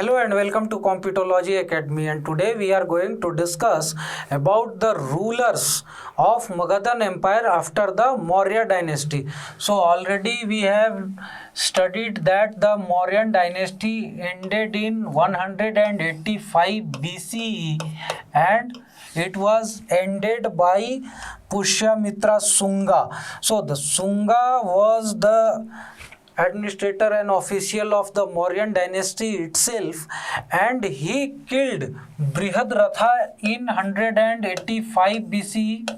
Hello and welcome to Computology Academy, and today we are going to discuss about the rulers of Magadhan Empire after the Maurya dynasty. So already we have studied that the Mauryan dynasty ended in 185 BCE and it was ended by Pushyamitra Sunga. So the Sunga was the administrator and official of the Mauryan dynasty itself, and he killed Brihadratha in 185 BCE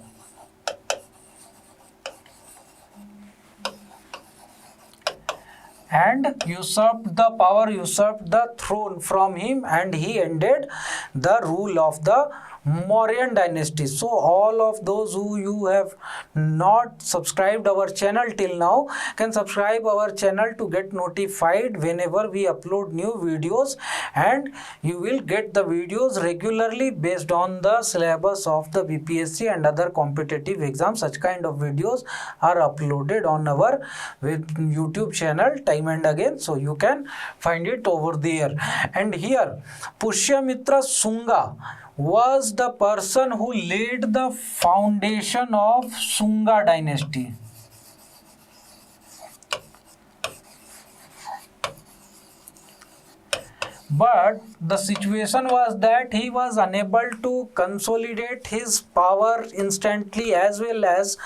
and usurped the throne from him, and he ended the rule of the Mauryan dynasty. So all of those who you have not subscribed our channel till now can subscribe our channel to get notified whenever we upload new videos, and you will get the videos regularly based on the syllabus of the BPSC and other competitive exams. Such kind of videos are uploaded on our YouTube channel time and again, so you can find it over there. And here Pushyamitra Sunga was the person who laid the foundation of Sunga dynasty. But the situation was that he was unable to consolidate his power instantly, as well as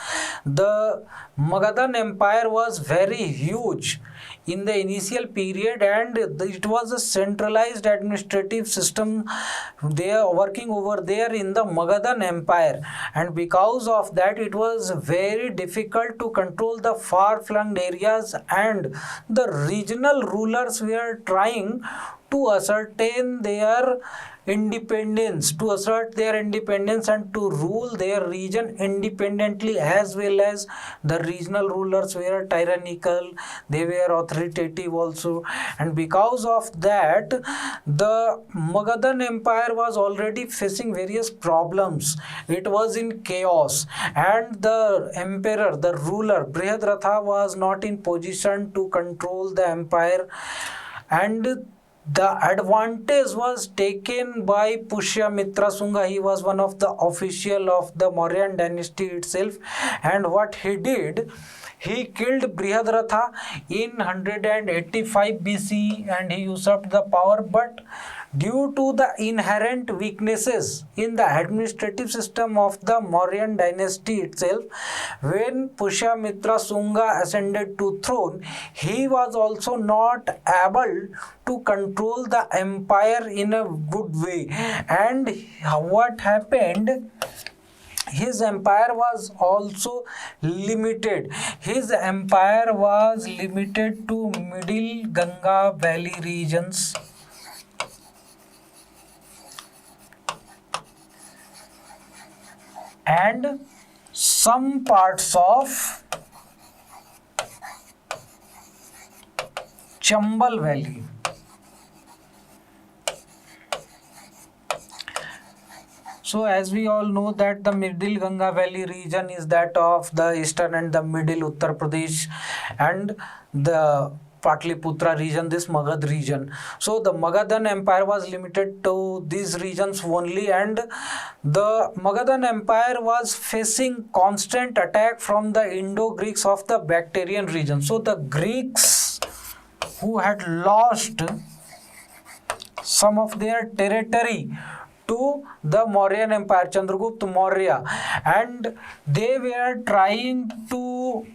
the Magadhan Empire was very huge in the initial period, and it was a centralized administrative system they are working over there in the Magadhan Empire, and because of that it was very difficult to control the far-flung areas, and the regional rulers were trying to ascertain their independence, and to rule their region independently, as well as the regional rulers were tyrannical, they were authoritative also, and because of that the Magadhan Empire was already facing various problems. It was in chaos, and the emperor, the ruler Brihadratha, was not in position to control the empire, and the advantage was taken by Pushyamitra Sunga. He was one of the official of the Mauryan dynasty itself, and what he did, he killed Brihadratha in 185 BCE and he usurped the power. But due to the inherent weaknesses in the administrative system of the Mauryan dynasty itself, when Pushyamitra Sunga ascended to throne, he was also not able to control the empire in a good way. And what happened, his empire was also limited. His empire was limited to middle Ganga valley regions, and some parts of Chambal Valley. So as we all know that the middle Ganga Valley region is that of the eastern and the middle Uttar Pradesh, and the Patliputra region, this Magad region. So the Magadhan Empire was limited to these regions only, and the Magadhan Empire was facing constant attack from the Indo-Greeks of the Bactrian region. So the Greeks, who had lost some of their territory to the Mauryan Empire, Chandragupta Maurya, and they were trying to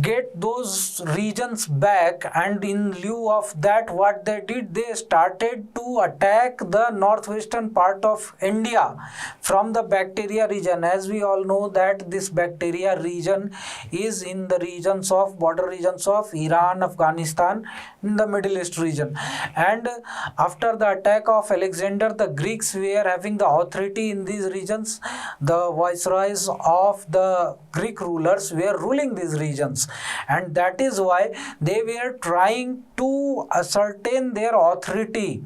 get those regions back, and in lieu of that what they did, they started to attack the northwestern part of India from the Bactria region. As we all know that this Bactria region is in the regions of border regions of Iran, Afghanistan, in the Middle East region. And after the attack of Alexander, the Greeks were having the authority in these regions. The viceroys of the Greek rulers were ruling these regions, and that is why they were trying to ascertain their authority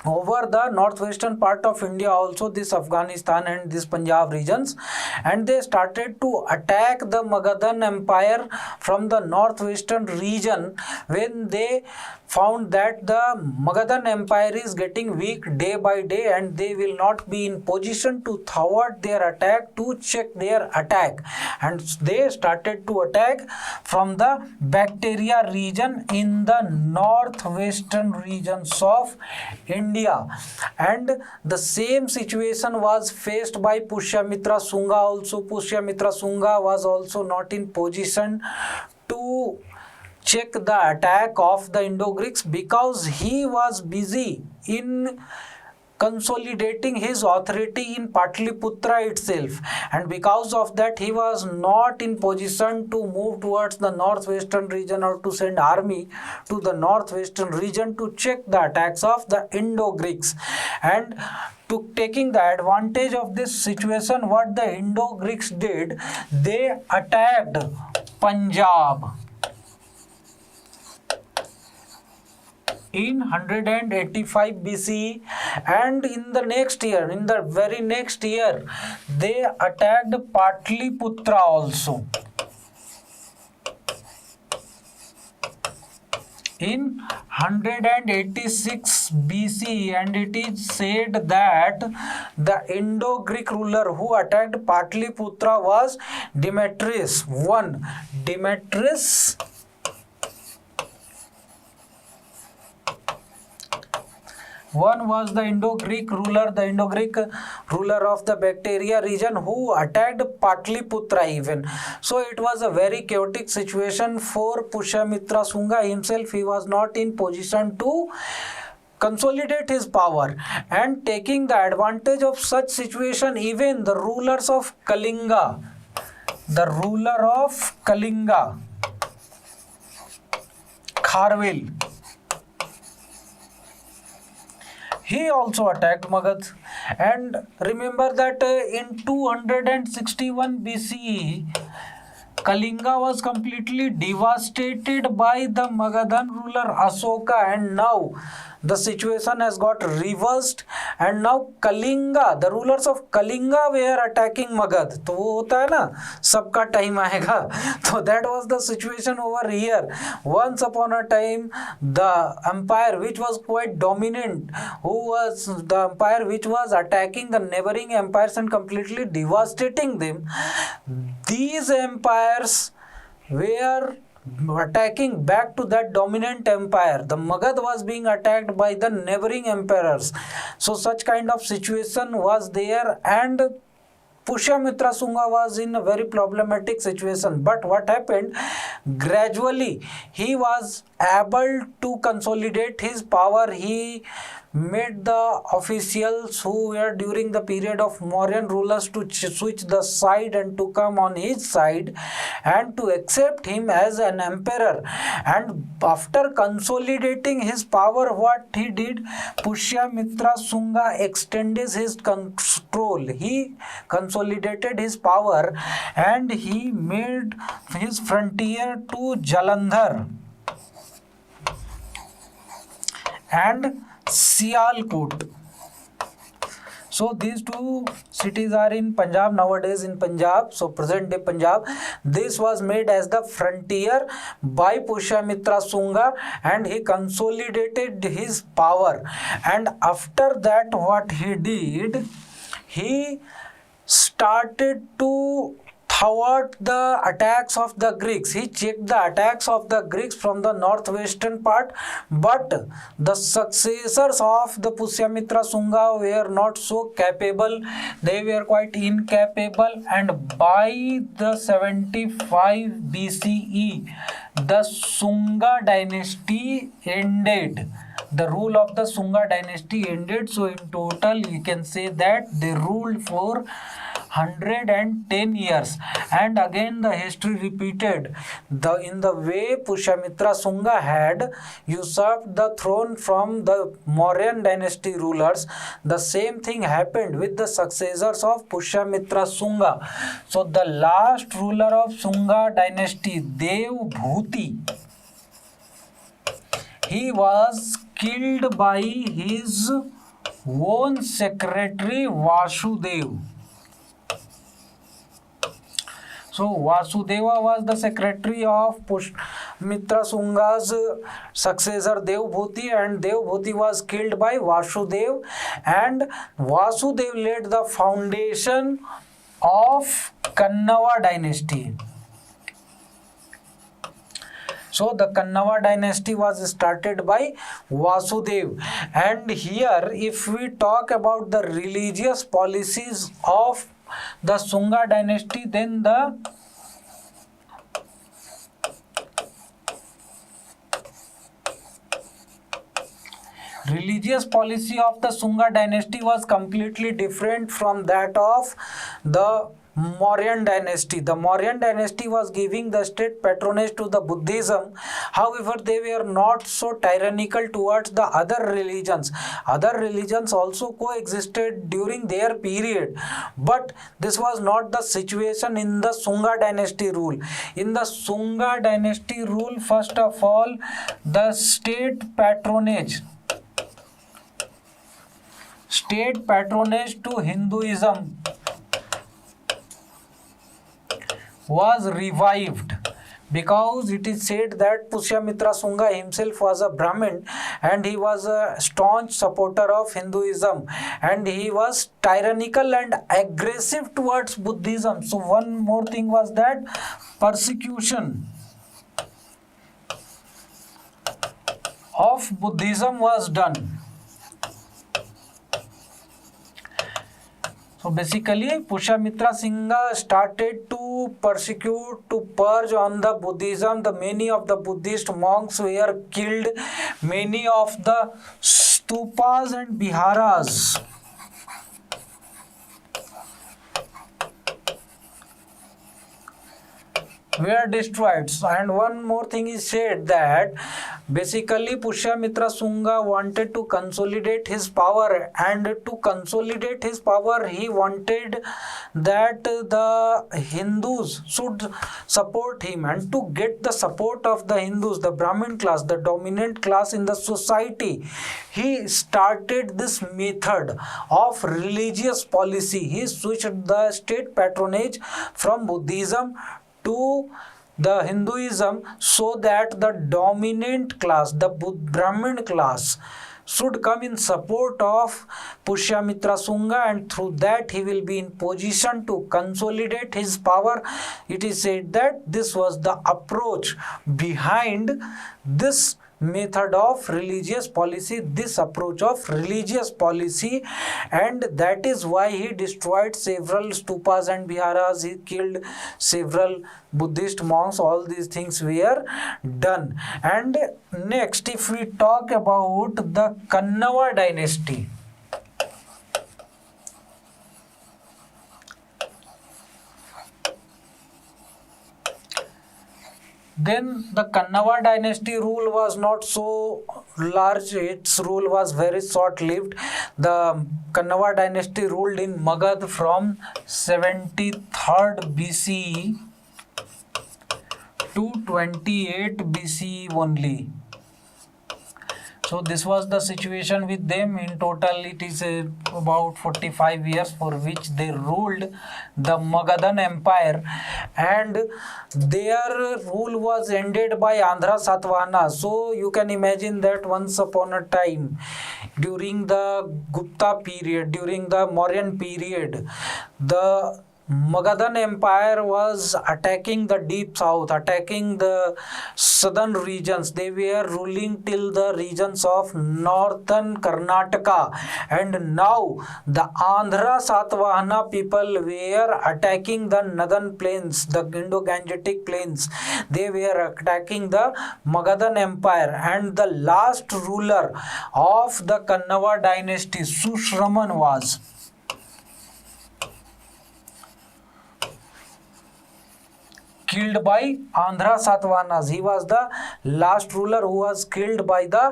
over the northwestern part of India, also this Afghanistan and this Punjab regions, and they started to attack the Magadhan Empire from the northwestern region when they found that the Magadhan Empire is getting weak day by day and they will not be in position to thwart their attack, to check their attack, and they started to attack from the Bactria region in the northwestern regions of India. And the same situation was faced by Pushyamitra Shunga also. Pushyamitra Shunga was also not in position to check the attack of the Indo-Greeks because he was busy in consolidating his authority in Patliputra itself, and because of that he was not in position to move towards the northwestern region or to send army to the northwestern region to check the attacks of the Indo-Greeks. And to taking the advantage of this situation, what the Indo-Greeks did, they attacked Punjab in 185 BCE, and in the next year, in the very next year, they attacked Patliputra also. In 186 BCE, and it is said that the Indo-Greek ruler who attacked Patliputra was Demetrius I. Demetrius One was the Indo-Greek ruler of the Bactria region who attacked Patliputra even. So it was a very chaotic situation for Pushyamitra Shunga himself. He was not in position to consolidate his power, and taking the advantage of such situation, even the rulers of Kalinga, Kharvel, he also attacked Magad. And remember that in 261 BCE, Kalinga was completely devastated by the Magadhan ruler Asoka, and now the situation has got reversed, and now Kalinga, the rulers of Kalinga were attacking Magad. तो वो होता है ना, सबका time आएगा. So that was the situation over here. Once upon a time, the empire which was quite dominant, the empire which was attacking the neighboring empires and completely devastating them, these empires were attacking back to that dominant empire. The Magad was being attacked by the neighboring emperors. So such kind of situation was there, and Pushyamitra Shunga was in a very problematic situation. But what happened? Gradually, he was able to consolidate his power. He made the officials who were during the period of Mauryan rulers to switch the side and to come on his side and to accept him as an emperor. And after consolidating his power, what he did, Pushyamitra Shunga extended his control. He consolidated his power and he made his frontier to Jalandhar and Sialkot. So these two cities are in Punjab nowadays, in Punjab, so present day Punjab. This was made as the frontier by Pushyamitra Shunga, and he consolidated his power. And after that, what he did, he started to thwart the attacks of the Greeks. He checked the attacks of the Greeks from the northwestern part, but the successors of the Pushyamitra Shunga were not so capable. They were quite incapable, and by the 75 BCE, the Shunga dynasty ended. The rule of the Shunga dynasty ended. So in total, you can say that they ruled for 110 years, and again the history repeated. In the way Pushyamitra Shunga had usurped the throne from the Mauryan dynasty rulers, the same thing happened with the successors of Pushyamitra Shunga. So the last ruler of Shunga dynasty, Devbhuti, he was killed by his own secretary Vasudev. So Vasudeva was the secretary of Pushmitra Shunga's successor Devbhuti, and Devbhuti was killed by Vasudev, and Vasudev laid the foundation of Kannava dynasty. So the Kannava dynasty was started by Vasudev. And here if we talk about the religious policies of the Shunga dynasty, then the religious policy of the Shunga dynasty was completely different from that of the Mauryan dynasty. The Mauryan dynasty was giving the state patronage to the Buddhism. However, they were not so tyrannical towards the other religions. Other religions also coexisted during their period. But this was not the situation in the Shunga dynasty rule. In the Shunga dynasty rule, first of all, the state patronage to Hinduism was revived, because it is said that Pushyamitra Shunga himself was a Brahmin and he was a staunch supporter of Hinduism, and he was tyrannical and aggressive towards Buddhism. So one more thing was that persecution of Buddhism was done. So basically, Pushyamitra Shunga started to persecute, to purge on the Buddhism. Many of the Buddhist monks were killed. Many of the stupas and viharas were destroyed. And one more thing is said that basically Pushyamitra Shunga wanted to consolidate his power, and to consolidate his power he wanted that the Hindus should support him, and to get the support of the Hindus, the Brahmin class, the dominant class in the society, he started this method of religious policy. He switched the state patronage from Buddhism to the Hinduism, so that the dominant class, the Brahmin class, should come in support of Pushyamitra Shunga, and through that he will be in position to consolidate his power. It is said that this was the approach behind this method of religious policy, and that is why he destroyed several stupas and viharas. He killed several Buddhist monks. All these things were done. And next, if we talk about the Kannava dynasty, then the Kannava dynasty rule was not so large. Its rule was very short-lived. The Kannava dynasty ruled in Magad from 73rd BCE to 28 BCE only. So this was the situation with them. In total, it is about 45 years for which they ruled the Magadhan Empire, and their rule was ended by Andhra Satvahana. So you can imagine that once upon a time, during the Gupta period, during the Mauryan period, the Magadhan Empire was attacking the deep south, attacking the southern regions. They were ruling till the regions of northern Karnataka, and now the Andhra Satvahana people were attacking the northern plains, the Indo-Gangetic plains. They were attacking the Magadhan Empire, and the last ruler of the Kannava dynasty, Sushraman, was killed by Andhra Satavahanas. He was the last ruler who was killed by the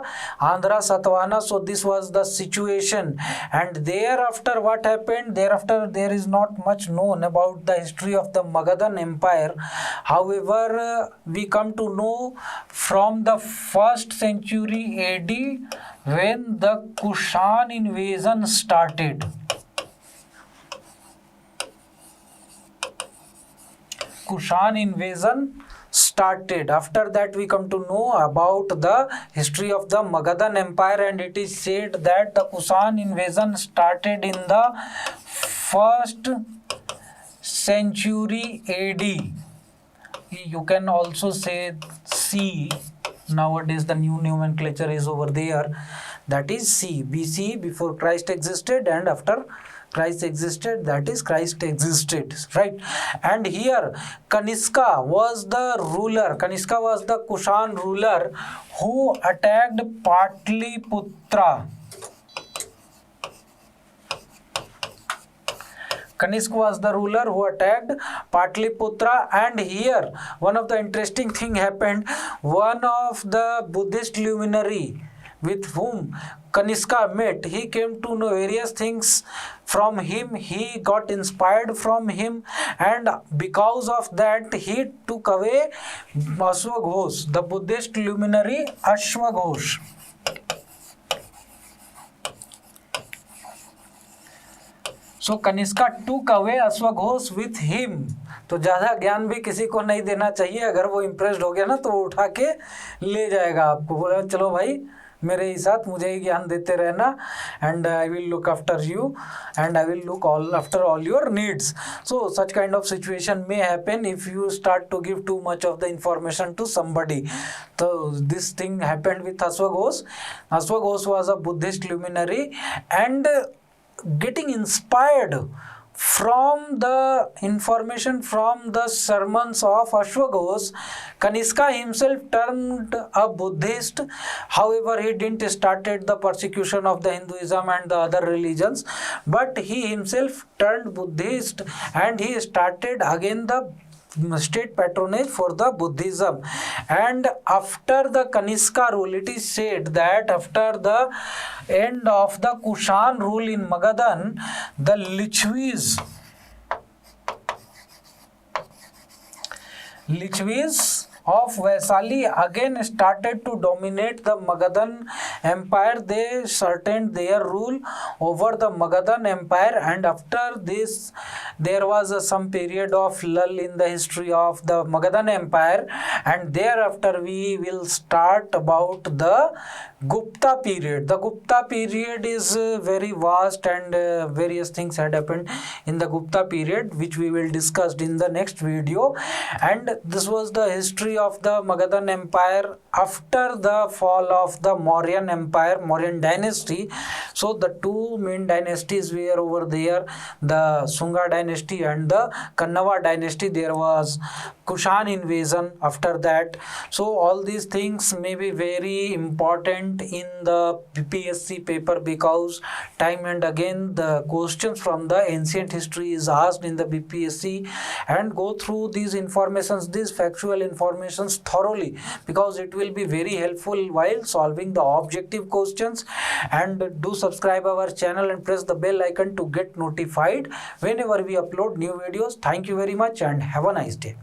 Andhra Satavahanas. So this was the situation. And thereafter what happened? Thereafter there is not much known about the history of the Magadhan Empire. However, we come to know from the 1st century AD when the Kushan invasion started. Kushan invasion started. After that we come to know about the history of the Magadhan Empire, and it is said that the Kushan invasion started in the 1st century AD. You can also say C. Nowadays the new nomenclature is over there, that is C. BC, before Christ existed, and after Christ existed, that is Christ existed, right? And here Kanishka was the ruler. Kanishka was the Kushan ruler who attacked Patliputra. Kanishka was the ruler who attacked Patliputra, and here one of the interesting thing happened. One of the Buddhist luminary with whom Kanishka met, he came to know various things from him. He got inspired from him, and because of that he took away Ashwaghosh, the Buddhist luminary Ashwaghosh. So Kanishka took away Ashwaghosh with him. तो ज़्यादा ज्ञान भी किसी को नहीं देना चाहिए. अगर वो इम्प्रेस्ड हो गया ना तो वो उठा के ले जाएगा आपको, बोला चलो भाई मेरे ही साथ, मुझे ही ज्ञान देते रहना, and I will look after you and I will look all after all your needs. So such kind of situation may happen if you start to give too much of the information to somebody. So this thing happened with Ashwaghosh. Ashwaghosh was a Buddhist luminary, and getting inspired from the information from the sermons of Ashwaghosh, Kanishka himself turned a Buddhist. However, he didn't started the persecution of the Hinduism and the other religions, but he himself turned Buddhist, and he started again the state patronage for the Buddhism. And after the Kanishka rule, it is said that after the end of the Kushan rule in Magadhan, the Lichvis of Vaisali again started to dominate the Magadhan Empire. They certain their rule over the Magadhan Empire, and after this there was some period of lull in the history of the Magadhan Empire, and thereafter we will start about the Gupta period. The Gupta period is very vast, and various things had happened in the Gupta period, which we will discuss in the next video. And this was the history of the Magadhan Empire after the fall of the Mauryan Empire, Mauryan dynasty. So the two main dynasties were over there, the Sunga dynasty and the Kannava dynasty. There was Kushan invasion after that. So all these things may be very important in the BPSC paper, because time and again the questions from the ancient history is asked in the BPSC, and go through these informations, these factual informations thoroughly, because it will be very helpful while solving the objective questions. And do subscribe our channel and press the bell icon to get notified whenever we upload new videos. Thank you very much and have a nice day.